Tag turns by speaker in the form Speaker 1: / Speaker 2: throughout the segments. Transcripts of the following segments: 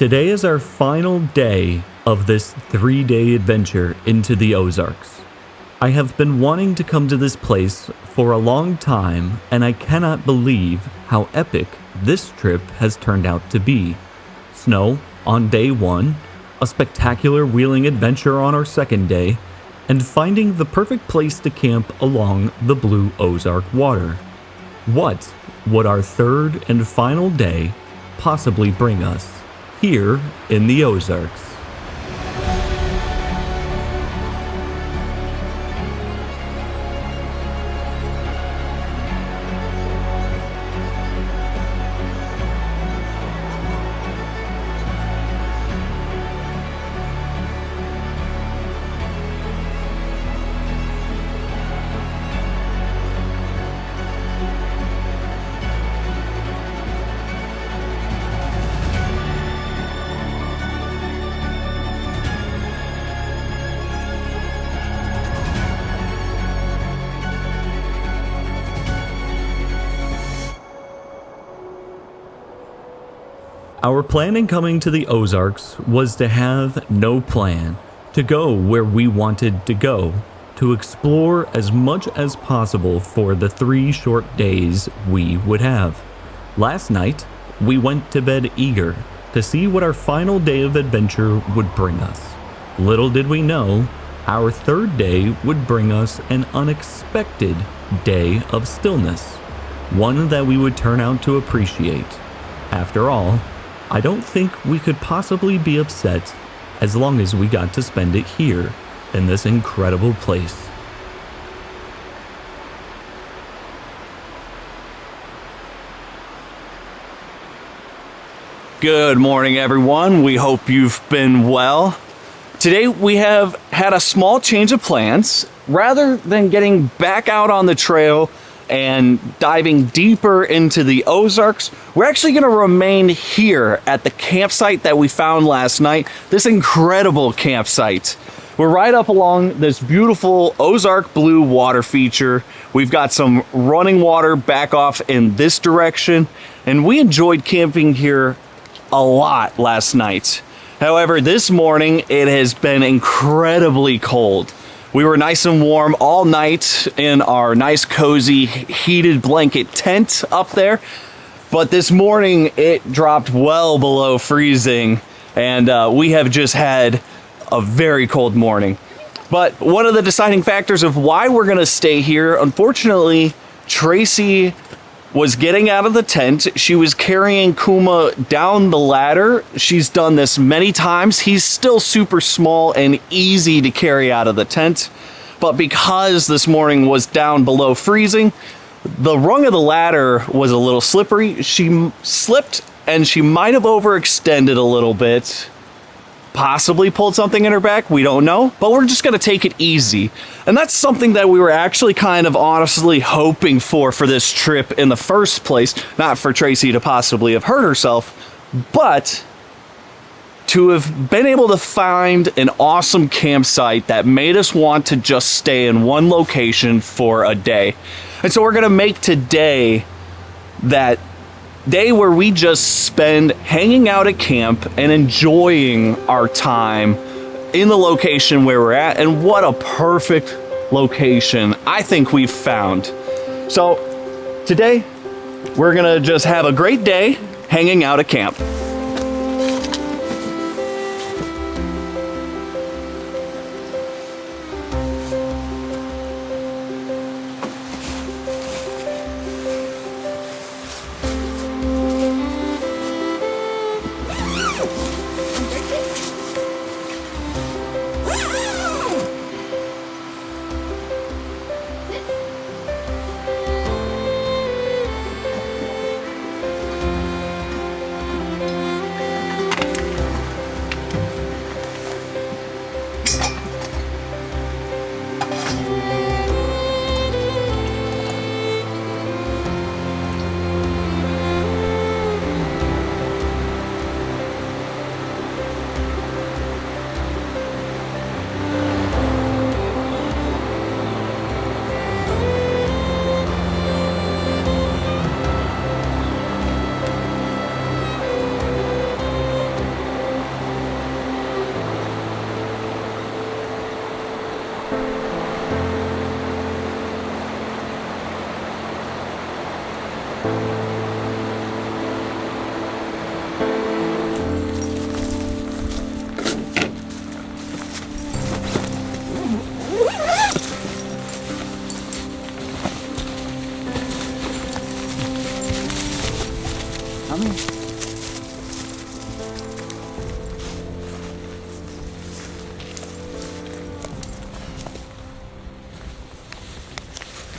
Speaker 1: Today is our final day of this 3-day adventure into the Ozarks. I have been wanting to come to this place for a long time, and I cannot believe how epic this trip has turned out to be. Snow on day 1, a spectacular wheeling adventure on our second day, and finding the perfect place to camp along the Blue Ozark water. What would our third and final day possibly bring us here in the Ozarks? Our plan in coming to the Ozarks was to have no plan, to go where we wanted to go, to explore as much as possible for the 3 short days we would have. Last night, we went to bed eager to see what our final day of adventure would bring us. Little did we know, our third day would bring us an unexpected day of stillness, one that we would turn out to appreciate. After all, I don't think we could possibly be upset as long as we got to spend it here in this incredible place.
Speaker 2: Good morning, everyone. We hope you've been well. Today we have had a small change of plans. Rather than getting back out on the trail and diving deeper into the Ozarks, we're actually going to remain here at the campsite that we found last night, this incredible campsite. We're right up along this beautiful Ozark Blue water feature. We've got some running water back off in this direction, and we enjoyed camping here a lot last night. However, this morning it has been incredibly cold. We were nice and warm all night in our nice cozy heated blanket tent up there, but this morning it dropped well below freezing, and we have just had a very cold morning. But one of the deciding factors of why we're going to stay here, unfortunately, Tracy was getting out of the tent. She was carrying Kuma down the ladder. She's done this many times. He's still super small and easy to carry out of the tent. But because this morning was down below freezing, the rung of the ladder was a little slippery. She slipped and she might have overextended a little bit. Possibly pulled something in her back, we don't know, but we're just gonna take it easy. And that's something that we were actually kind of honestly hoping for this trip in the first place. Not for Tracy to possibly have hurt herself, but to have been able to find an awesome campsite that made us want to just stay in one location for a day. And so we're gonna make today that day where we just spend hanging out at camp and enjoying our time in the location where we're at. And what a perfect location I think we've found. So today we're gonna just have a great day hanging out at camp.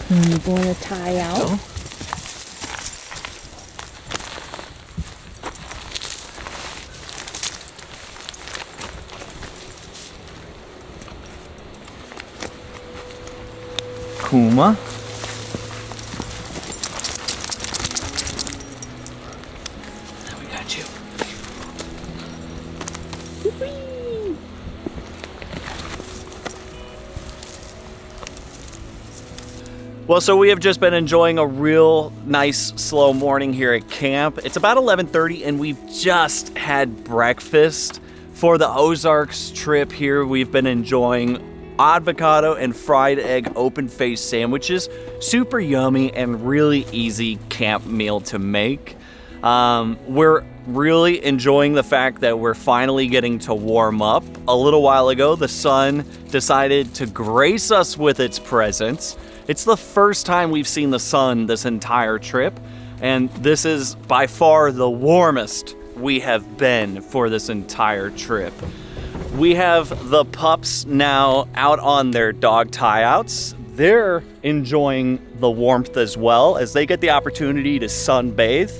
Speaker 3: Pulling the tie out.
Speaker 2: Oh. Kuma. We got you. Well, so we have just been enjoying a real nice slow morning here at camp. It's about 11:30 and we've just had breakfast. For the Ozarks trip here, we've been enjoying avocado and fried egg open-faced sandwiches. Super yummy and really easy camp meal to make. We're really enjoying the fact that we're finally getting to warm up. A little while ago, the sun decided to grace us with its presence. It's the first time we've seen the sun this entire trip, and this is by far the warmest we have been for this entire trip. We have the pups now out on their dog tie-outs. They're enjoying the warmth as well as they get the opportunity to sunbathe.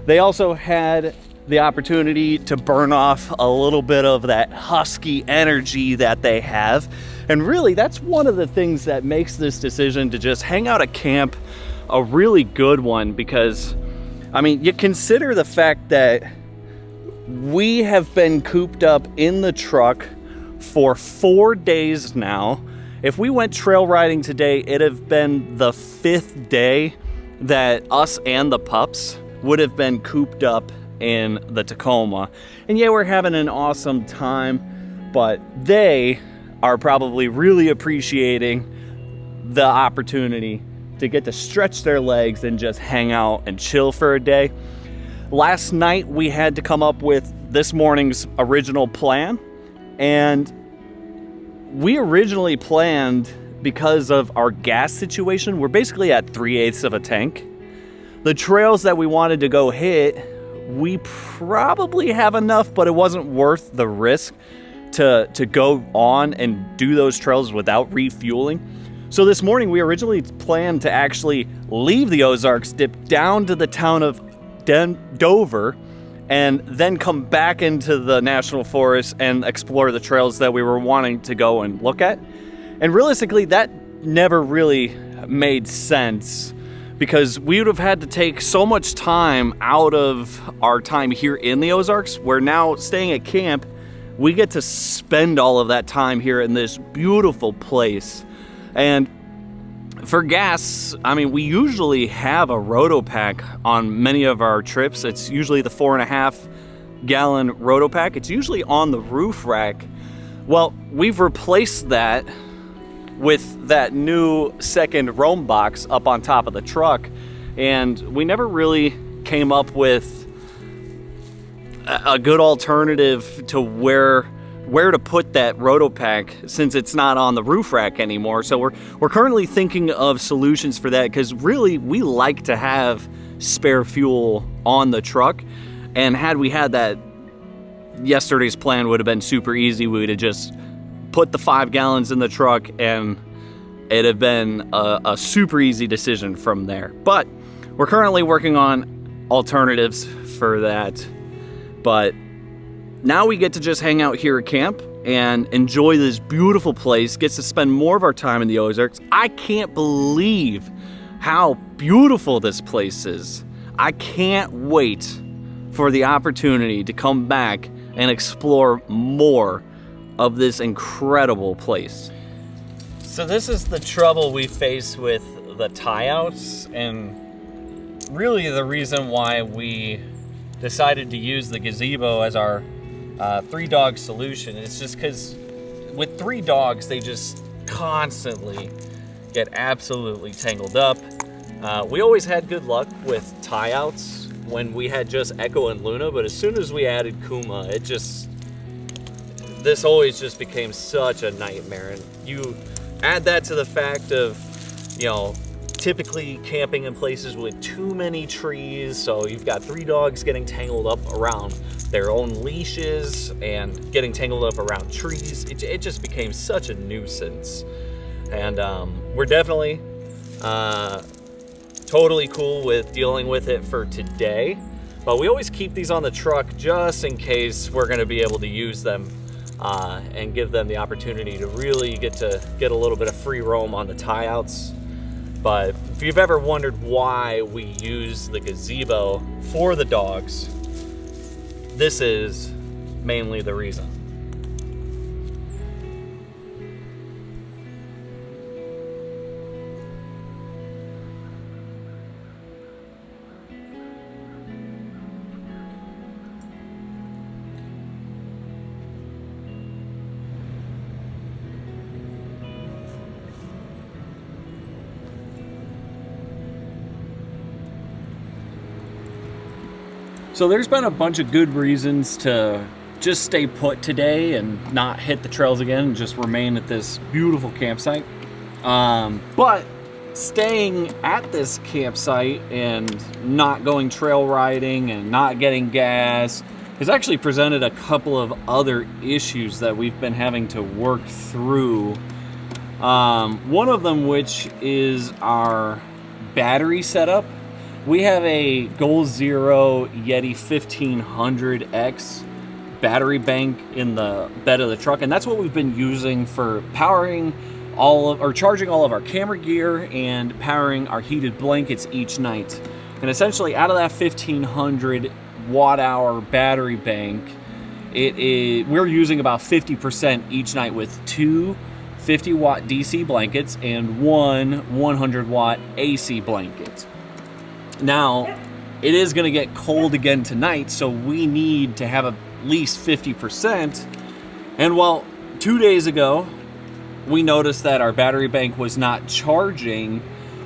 Speaker 2: They also had the opportunity to burn off a little bit of that husky energy that they have. And really, that's one of the things that makes this decision to just hang out at camp a really good one, because, I mean, you consider the fact that we have been cooped up in the truck for 4 days now. If we went trail riding today, it'd have been the 5th day that us and the pups would have been cooped up in the Tacoma. And yeah, we're having an awesome time, but they are probably really appreciating the opportunity to get to stretch their legs and just hang out and chill for a day. Last night we had to come up with this morning's original plan, and we originally planned, because of our gas situation, we're basically at 3/8 of a tank. The trails that we wanted to go hit, we probably have enough, but it wasn't worth the risk to go on and do those trails without refueling. So this morning we originally planned to actually leave the Ozarks, dip down to the town of Dover, and then come back into the National Forest and explore the trails that we were wanting to go and look at. And realistically, that never really made sense, because we would have had to take so much time out of our time here in the Ozarks. We're now staying at camp. We get to spend all of that time here in this beautiful place. And for gas, I mean, we usually have a roto pack on many of our trips. It's usually the 4.5 gallon roto pack. It's usually on the roof rack. Well, we've replaced that with that new second Roam box up on top of the truck, and we never really came up with a good alternative to where to put that roto pack, since it's not on the roof rack anymore. So we're currently thinking of solutions for that, because really we like to have spare fuel on the truck, and had we had that, yesterday's plan would have been super easy. We would have just put the 5 gallons in the truck, and it'd have been a super easy decision from there. But we're currently working on alternatives for that. But now we get to just hang out here at camp and enjoy this beautiful place, gets to spend more of our time in the Ozarks. I can't believe how beautiful this place is. I can't wait for the opportunity to come back and explore more of this incredible place. So this is the trouble we face with the tie-outs, and really the reason why we decided to use the gazebo as our 3-dog solution. It's just because with 3 dogs, they just constantly get absolutely tangled up. We always had good luck with tie-outs when we had just Echo and Luna, but as soon as we added Kuma, this always just became such a nightmare. And you add that to the fact of, typically camping in places with too many trees, so you've got 3 dogs getting tangled up around their own leashes and getting tangled up around trees. It just became such a nuisance. And we're definitely Totally cool with dealing with it for today, but we always keep these on the truck just in case we're going to be able to use them and give them the opportunity to really get a little bit of free roam on the tie outs. But if you've ever wondered why we use the gazebo for the dogs, this is mainly the reason. So there's been a bunch of good reasons to just stay put today and not hit the trails again and just remain at this beautiful campsite. But staying at this campsite and not going trail riding and not getting gas has actually presented a couple of other issues that we've been having to work through. One of them, which is our battery setup. We have a Goal Zero Yeti 1500X battery bank in the bed of the truck, and that's what we've been using for powering charging all of our camera gear and powering our heated blankets each night. And essentially, out of that 1500 watt hour battery bank, we're using about 50% each night with two 50 watt DC blankets and one 100 watt AC blanket. Now, it is going to get cold again tonight, so we need to have at least 50%. And well, 2 days ago, we noticed that our battery bank was not charging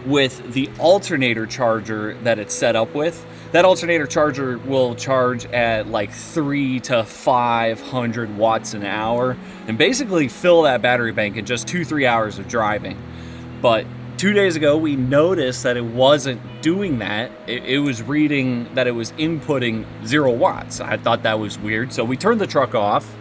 Speaker 2: with the alternator charger that it's set up with. That alternator charger will charge at like 300 to 500 watts an hour and basically fill that battery bank in just 2-3 hours of driving. But 2 days ago, we noticed that it wasn't doing that. It was reading that it was inputting 0 watts. I thought that was weird. So we turned the truck off,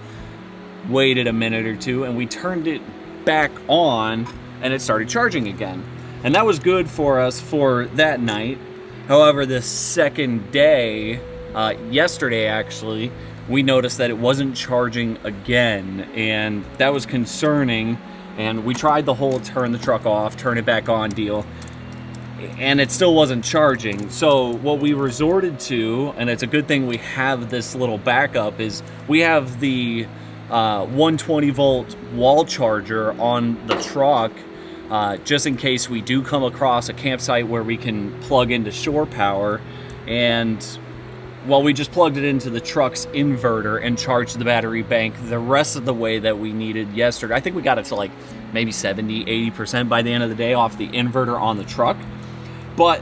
Speaker 2: waited a minute or two, and we turned it back on, and it started charging again. And that was good for us for that night. However, the second day, yesterday actually, we noticed that it wasn't charging again, and that was concerning. And we tried the whole turn the truck off, turn it back on deal, and it still wasn't charging. So what we resorted to, and it's a good thing we have this little backup, is we have the 120 volt wall charger on the truck, just in case we do come across a campsite where we can plug into shore power. And well, we just plugged it into the truck's inverter and charged the battery bank the rest of the way that we needed yesterday. I think we got it to like maybe 70-80% by the end of the day off the inverter on the truck. But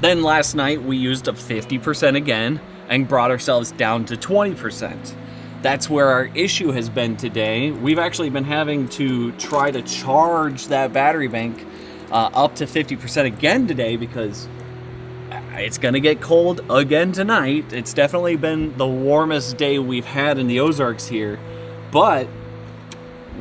Speaker 2: then last night we used up 50% again and brought ourselves down to 20%. That's where our issue has been today. We've actually been having to try to charge that battery bank up to 50% again today because it's going to get cold again tonight. It's definitely been the warmest day we've had in the Ozarks here, but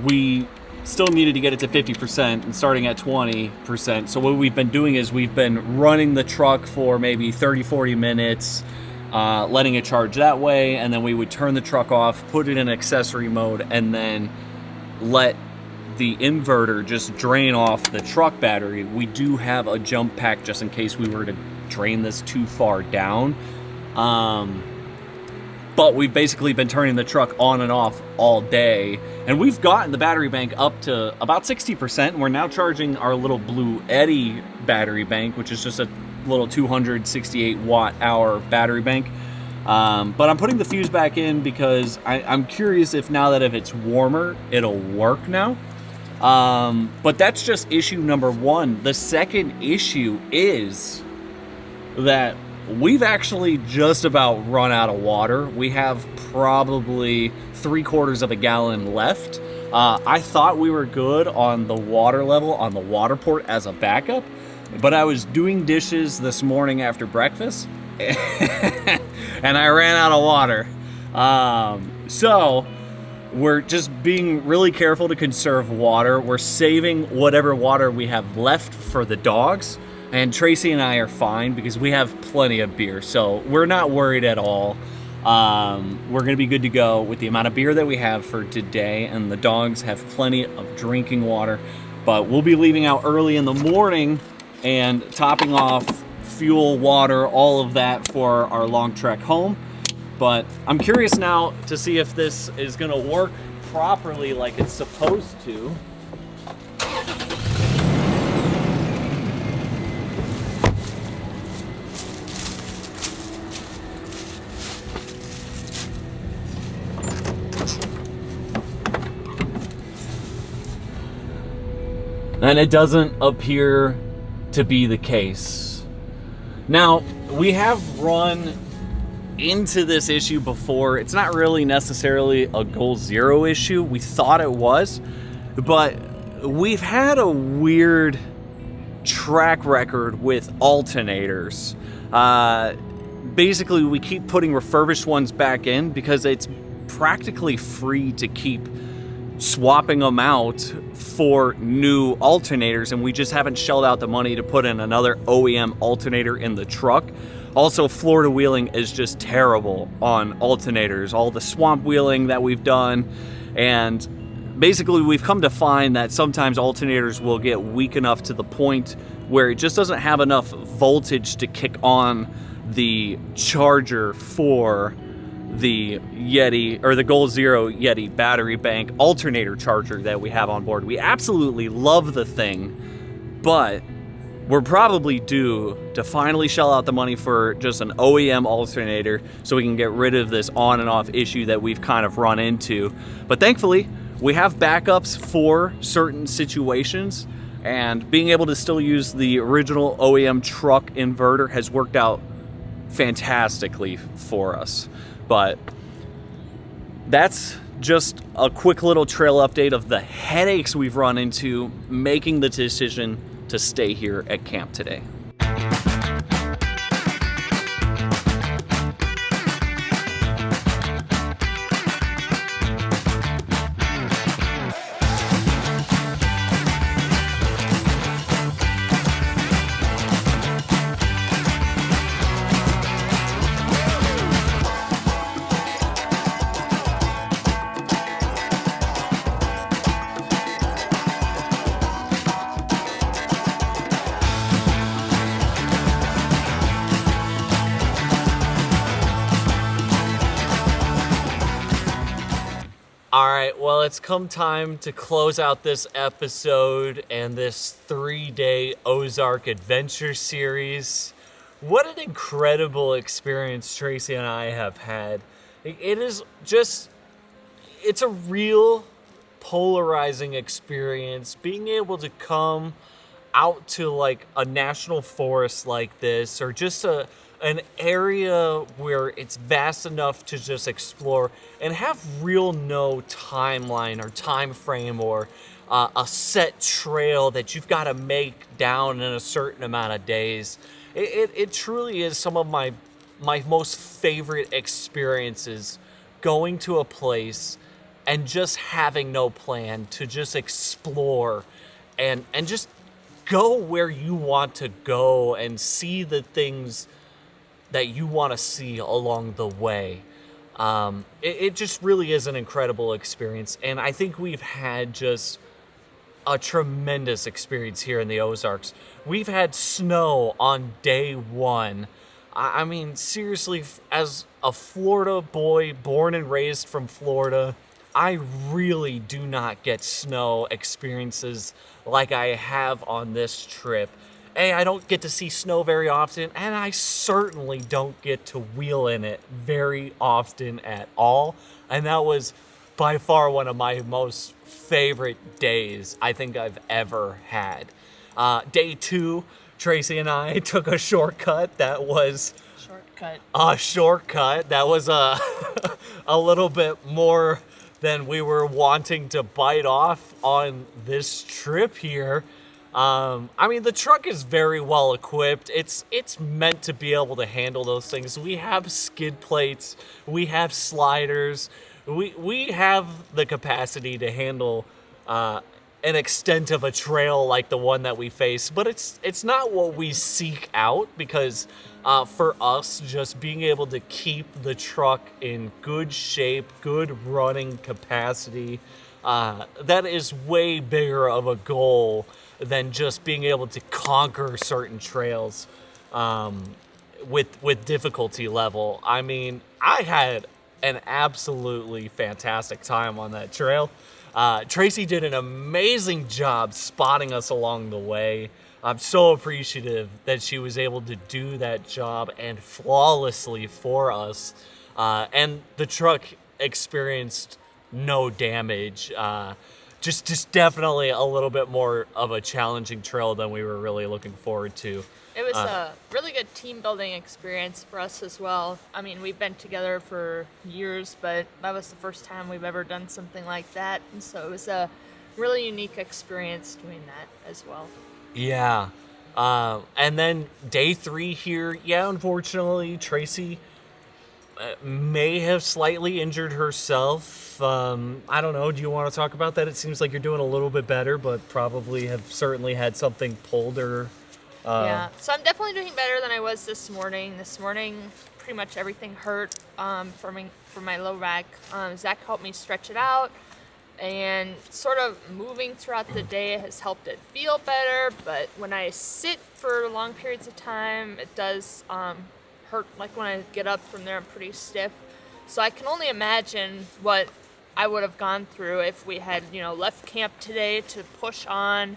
Speaker 2: we still needed to get it to 50% and starting at 20%. So what we've been doing is we've been running the truck for maybe 30-40 minutes, letting it charge that way, and then we would turn the truck off, put it in accessory mode, and then let the inverter just drain off the truck battery. We do have a jump pack just in case we were to drain this too far down. But we've basically been turning the truck on and off all day, and we've gotten the battery bank up to about 60%. We're now charging our little Blue Eddy battery bank, which is just a little 268 watt hour battery bank. But I'm putting the fuse back in because I'm curious if it's warmer, it'll work now. But that's just issue number one. The second issue is that we've actually just about run out of water. We have probably 3/4 of a gallon left. I thought we were good on the water level on the water port as a backup, but I was doing dishes this morning after breakfast and I ran out of water. So We're just being really careful to conserve water. We're saving whatever water we have left for the dogs. And Tracy and I are fine because we have plenty of beer. So we're not worried at all. We're going to be good to go with the amount of beer that we have for today. And the dogs have plenty of drinking water. But we'll be leaving out early in the morning and topping off fuel, water, all of that for our long trek home. But I'm curious now to see if this is going to work properly like it's supposed to. And it doesn't appear to be the case. Now, we have run into this issue before. It's not really necessarily a goal zero issue. We thought it was, but we've had a weird track record with alternators. Basically, we keep putting refurbished ones back in because it's practically free to keep swapping them out for new alternators, and we just haven't shelled out the money to put in another OEM alternator in the truck. Also, Florida wheeling is just terrible on alternators. All the swamp wheeling that we've done, and basically we've come to find that sometimes alternators will get weak enough to the point where it just doesn't have enough voltage to kick on the charger for the Yeti, or the Goal Zero Yeti battery bank alternator charger that we have on board. We absolutely love the thing, but we're probably due to finally shell out the money for just an OEM alternator so we can get rid of this on and off issue that we've kind of run into. But thankfully, we have backups for certain situations, and being able to still use the original OEM truck inverter has worked out fantastically for us. But that's just a quick little trail update of the headaches we've run into making the decision to stay here at camp today. Alright, well, it's come time to close out this episode and this 3-day Ozark adventure series. What an incredible experience Tracy and I have had. It is just, it's a real polarizing experience. Being able to come out to like a national forest like this, or just an area where it's vast enough to just explore and have real no timeline or time frame or a set trail that you've got to make down in a certain amount of days. It truly is some of my most favorite experiences, going to a place and just having no plan to just explore and just go where you want to go and see the things that you want to see along the way. It just really is an incredible experience, and I think we've had just a tremendous experience here in the Ozarks. We've had snow on day one. I mean, seriously, as a Florida boy, born and raised from Florida, I really do not get snow experiences like I have on this trip. I don't get to see snow very often, and I certainly don't get to wheel in it very often at all. And that was by far one of my most favorite days I think I've ever had. Day 2, Tracy and I took a shortcut that was... A shortcut that was a little bit more than we were wanting to bite off on this trip here. I mean, the truck is very well equipped. It's meant to be able to handle those things. We have skid plates, we have sliders,
Speaker 3: we have the capacity to handle an extent of a trail like the one that we face, but it's not what we seek out, because for us, just being able to keep the truck in good shape, good running capacity, that is way bigger of a goal than just being able to conquer certain trails with difficulty level. I mean, I had an absolutely fantastic time on that trail. Tracy did an amazing job spotting us along the way. I'm so appreciative that she was able to do that job and flawlessly for us. And the truck experienced no damage. Just definitely a little bit more of a challenging trail than we were really looking forward to.
Speaker 4: It was a really good team building experience for us as well. I mean, we've been together for years, but that was the first time we've ever done something like that. And so it was a really unique experience doing that as well.
Speaker 3: Yeah. And then day 3 here, unfortunately, Tracy may have slightly injured herself. I don't know. Do you want to talk about that? It seems like you're doing a little bit better, but probably have certainly had something pulled her.
Speaker 4: Yeah, so I'm definitely doing better than I was this morning. This morning, pretty much everything hurt from my low back. Zach helped me stretch it out, and sort of moving throughout the day has helped it feel better. But when I sit for long periods of time, it does hurt. Like when I get up from there, I'm pretty stiff. So I can only imagine what I would have gone through if we had, left camp today to push on.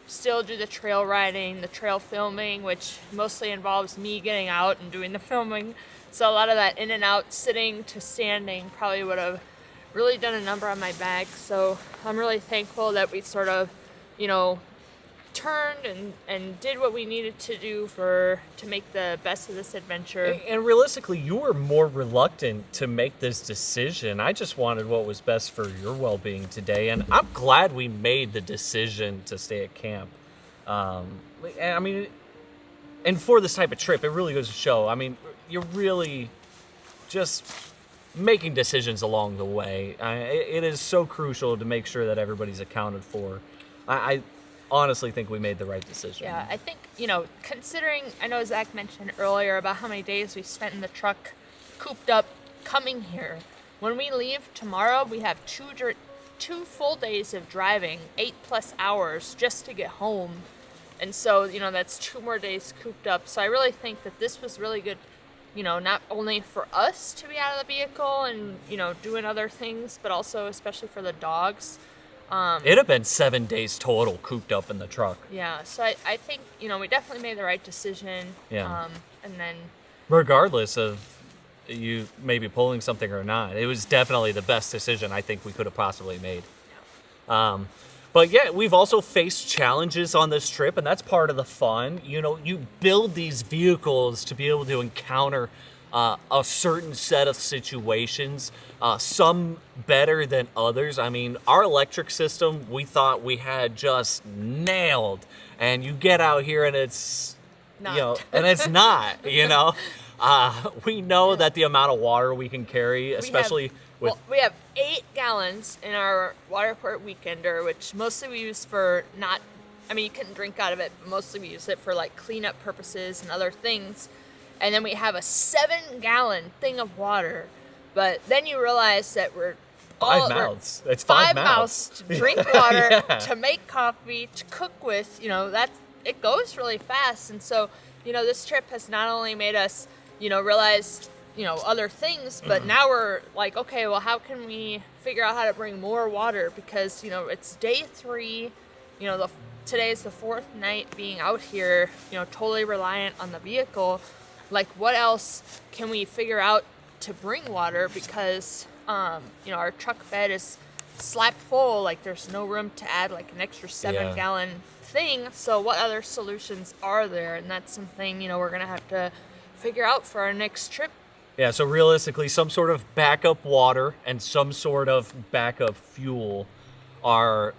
Speaker 4: Still do the trail riding, the trail filming, which mostly involves me getting out and doing the filming. So a lot of that in and out, sitting to standing, probably would have really done a number on my back. So I'm really thankful that we sort of, turned and did what we needed to do to make the best of this adventure.
Speaker 3: And realistically, you were more reluctant to make this decision. I just wanted what was best for your well-being today, and I'm glad we made the decision to stay at camp. I mean, and for this type of trip, it really goes to show, I mean, you're really just making decisions along the way. It is so crucial to make sure that everybody's accounted for. I honestly think we made the right decision.
Speaker 4: Yeah, I think, considering, I know Zach mentioned earlier about how many days we spent in the truck cooped up coming here. When we leave tomorrow, we have two full days of driving, 8+ hours just to get home. And so, that's 2 more days cooped up. So I really think that this was really good, not only for us to be out of the vehicle and, doing other things, but also especially for the dogs.
Speaker 3: It'd have been 7 days total cooped up in the truck.
Speaker 4: Yeah, so I think, we definitely made the right decision.
Speaker 3: Yeah.
Speaker 4: And then...
Speaker 3: regardless of you maybe pulling something or not, it was definitely the best decision I think we could have possibly made. But yeah, we've also faced challenges on this trip, and that's part of the fun. You build these vehicles to be able to encounter a certain set of situations, some better than others. I mean, our electric system, we thought we had just nailed, and you get out here and it's
Speaker 4: not.
Speaker 3: And it's not. We know that the amount of water we can carry, especially
Speaker 4: we have 8 gallons in our Waterport Weekender, which mostly we use for you couldn't drink out of it, but mostly we use it for like cleanup purposes and other things. And then we have a 7-gallon thing of water. But then you realize that we're
Speaker 3: 5 mouths. It's
Speaker 4: 5 mouths to drink water,
Speaker 3: Yeah.
Speaker 4: to make coffee, to cook with. It goes really fast. And so, this trip has not only made us, realize, other things, but now we're like, okay, well, how can we figure out how to bring more water? Because, it's day 3, today is the 4th night being out here, totally reliant on the vehicle. Like, what else can we figure out to bring water? Because, our truck bed is slap full. Like, there's no room to add, like, an extra 7-gallon thing. So what other solutions are there? And that's something, we're going to have to figure out for our next trip.
Speaker 3: Yeah, so realistically, some sort of backup water and some sort of backup fuel are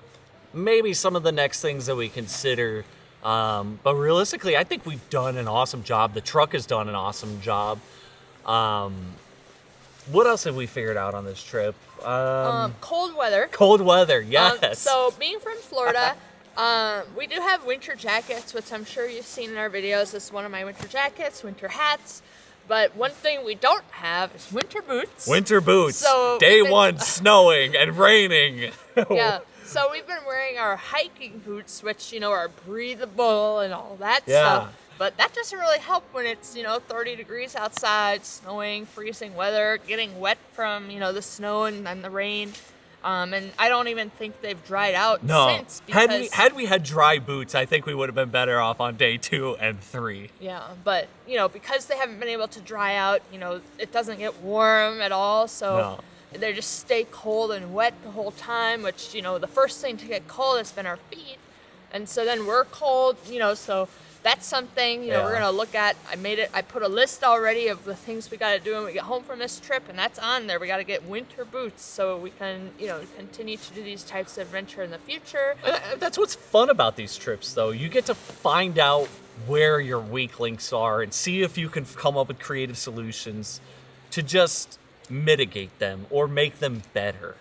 Speaker 3: maybe some of the next things that we consider. But realistically, I think we've done an awesome job. The truck has done an awesome job. What else have we figured out on this trip?
Speaker 4: Cold weather.
Speaker 3: Cold weather, yes.
Speaker 4: So being from Florida, we do have winter jackets, which I'm sure you've seen in our videos. This is one of my winter jackets, winter hats. But one thing we don't have is winter boots.
Speaker 3: Winter boots.
Speaker 4: So
Speaker 3: Day one, snowing and raining.
Speaker 4: Yeah. So we've been wearing our hiking boots, which, are breathable and all that
Speaker 3: Yeah.
Speaker 4: stuff. But that doesn't really help when it's, 30 degrees outside, snowing, freezing weather, getting wet from, the snow and the rain. And I don't even think they've dried out since. Because,
Speaker 3: had we had dry boots, I think we would have been better off on day 2 and 3.
Speaker 4: Yeah, but, because they haven't been able to dry out, it doesn't get warm at all. So they just stay cold and wet the whole time, which, the first thing to get cold has been our feet. And so then we're cold, so that's something, we're going to look at. I put a list already of the things we got to do when we get home from this trip, and that's on there. We got to get winter boots so we can, continue to do these types of adventure in the future.
Speaker 3: That's what's fun about these trips, though. You get to find out where your weak links are and see if you can come up with creative solutions to just mitigate them or make them better.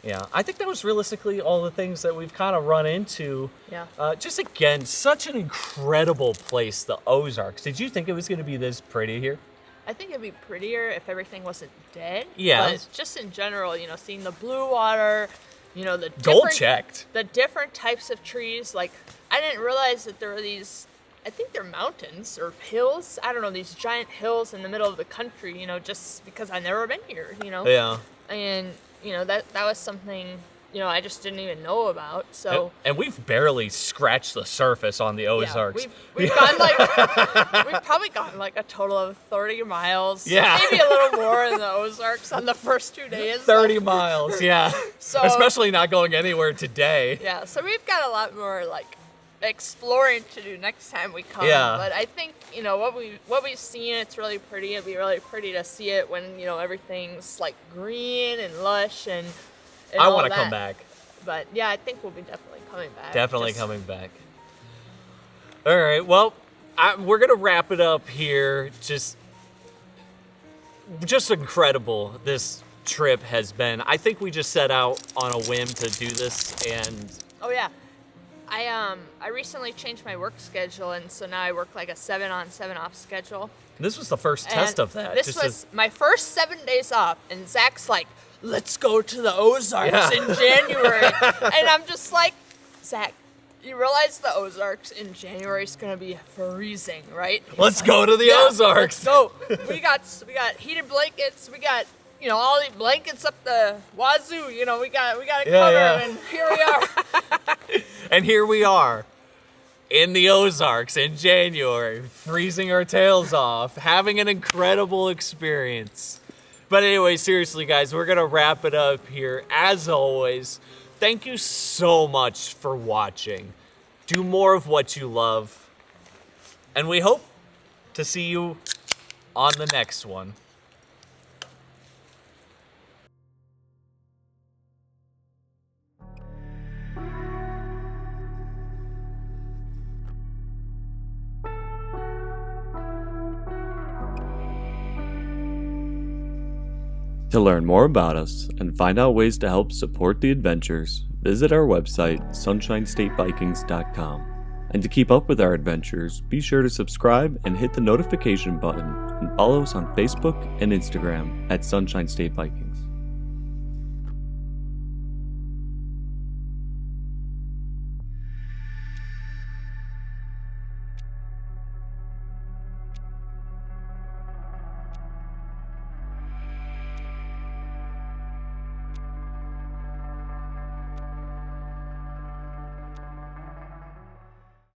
Speaker 3: Yeah, I think that was realistically all the things that we've kind of run into.
Speaker 4: Yeah.
Speaker 3: Just again, such an incredible place, the Ozarks. Did you think it was going to be this pretty here?
Speaker 4: I think it'd be prettier if everything wasn't dead.
Speaker 3: Yeah.
Speaker 4: But just in general, seeing the blue water, the
Speaker 3: Gold checked.
Speaker 4: The different types of trees. Like, I didn't realize that there were these, I think they're mountains or hills. I don't know, these giant hills in the middle of the country, just because I've never been here,
Speaker 3: Yeah.
Speaker 4: And, that was something, I just didn't even know about. So
Speaker 3: and we've barely scratched the surface on the Ozarks.
Speaker 4: Yeah, we've gone we've probably gone like a total of 30 miles.
Speaker 3: Yeah.
Speaker 4: Maybe a little more in the Ozarks on the first 2 days.
Speaker 3: 30 miles, yeah.
Speaker 4: So,
Speaker 3: especially not going anywhere today.
Speaker 4: Yeah, so we've got a lot more exploring to do next time we come.
Speaker 3: Yeah.
Speaker 4: But I think, what we've seen, it's really pretty. It'd be really pretty to see it when, everything's green and lush and
Speaker 3: I
Speaker 4: want
Speaker 3: to come back.
Speaker 4: But yeah, I think we'll be definitely coming back.
Speaker 3: Definitely coming back. All right, well, we're going to wrap it up here. Just incredible this trip has been. I think we just set out on a whim to do this, and
Speaker 4: oh yeah, I recently changed my work schedule, and so now I work like a 7 on 7 off schedule.
Speaker 3: this was the first test of that.
Speaker 4: This was my first 7 days off, and Zach's like, let's go to the Ozarks in January. And I'm just like, Zach, you realize the Ozarks in January is going to be freezing, right?
Speaker 3: Let's go to the Ozarks.
Speaker 4: So we got heated blankets. We got, all the blankets up the wazoo. We got it covered, and here we are.
Speaker 3: And here we are in the Ozarks in January, freezing our tails off, having an incredible experience. But anyway, seriously, guys, we're going to wrap it up here. As always, thank you so much for watching. Do more of what you love. And we hope to see you on the next one. To learn more about us and find out ways to help support the adventures, visit our website, sunshinestatevikings.com. And to keep up with our adventures, be sure to subscribe and hit the notification button, and follow us on Facebook and Instagram at Sunshine State Vikings.